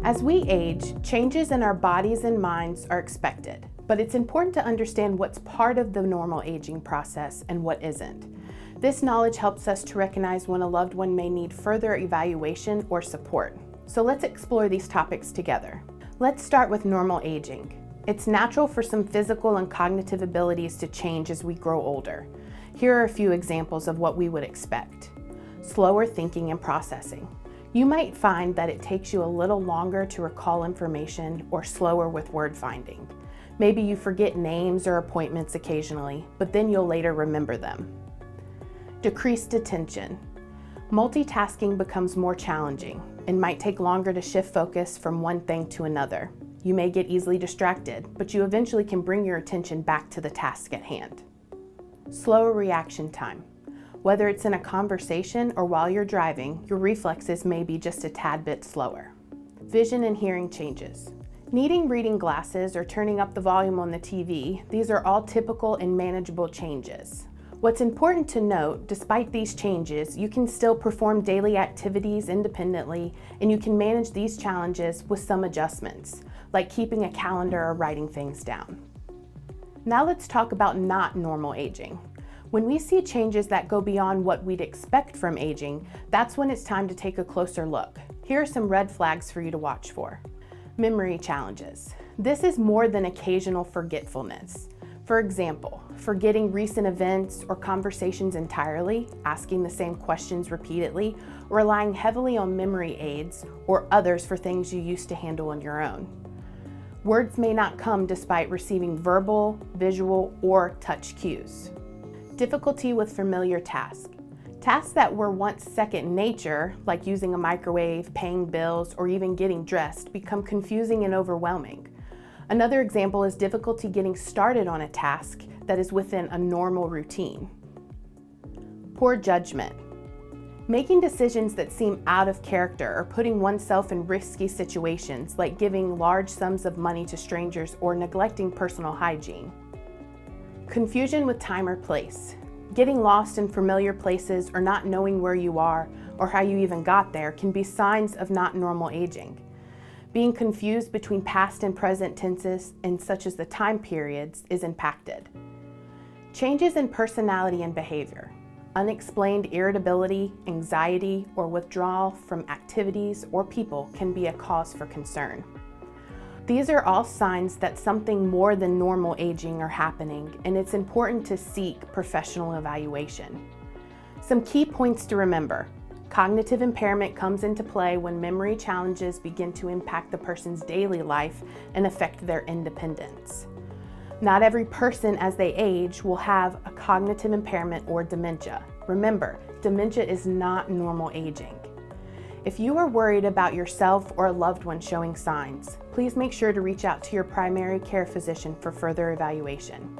As we age, changes in our bodies and minds are expected, but it's important to understand what's part of the normal aging process and what isn't. This knowledge helps us to recognize when a loved one may need further evaluation or support. So let's explore these topics together. Let's start with normal aging. It's natural for some physical and cognitive abilities to change as we grow older. Here are a few examples of what we would expect. Slower thinking and processing. You might find that it takes you a little longer to recall information or slower with word finding. Maybe you forget names or appointments occasionally, but then you'll later remember them. Decreased attention. Multitasking becomes more challenging and might take longer to shift focus from one thing to another. You may get easily distracted, but you eventually can bring your attention back to the task at hand. Slower reaction time. Whether it's in a conversation or while you're driving, your reflexes may be just a tad bit slower. Vision and hearing changes. Needing reading glasses or turning up the volume on the TV, these are all typical and manageable changes. What's important to note, despite these changes, you can still perform daily activities independently, and you can manage these challenges with some adjustments, like keeping a calendar or writing things down. Now let's talk about not normal aging. When we see changes that go beyond what we'd expect from aging, that's when it's time to take a closer look. Here are some red flags for you to watch for. Memory challenges. This is more than occasional forgetfulness. For example, forgetting recent events or conversations entirely, asking the same questions repeatedly, or relying heavily on memory aids or others for things you used to handle on your own. Words may not come despite receiving verbal, visual, or touch cues. Difficulty with familiar tasks. Tasks that were once second nature, like using a microwave, paying bills, or even getting dressed, become confusing and overwhelming. Another example is difficulty getting started on a task that is within a normal routine. Poor judgment. Making decisions that seem out of character or putting oneself in risky situations, like giving large sums of money to strangers or neglecting personal hygiene. Confusion with time or place. Getting lost in familiar places or not knowing where you are or how you even got there can be signs of not normal aging. Being confused between past and present tenses, and such as the time periods, is impacted. Changes in personality and behavior. Unexplained irritability, anxiety, or withdrawal from activities or people can be a cause for concern. These are all signs that something more than normal aging are happening, and it's important to seek professional evaluation. Some key points to remember. Cognitive impairment comes into play when memory challenges begin to impact the person's daily life and affect their independence. Not every person as they age will have a cognitive impairment or dementia. Remember, dementia is not normal aging. If you are worried about yourself or a loved one showing signs, please make sure to reach out to your primary care physician for further evaluation.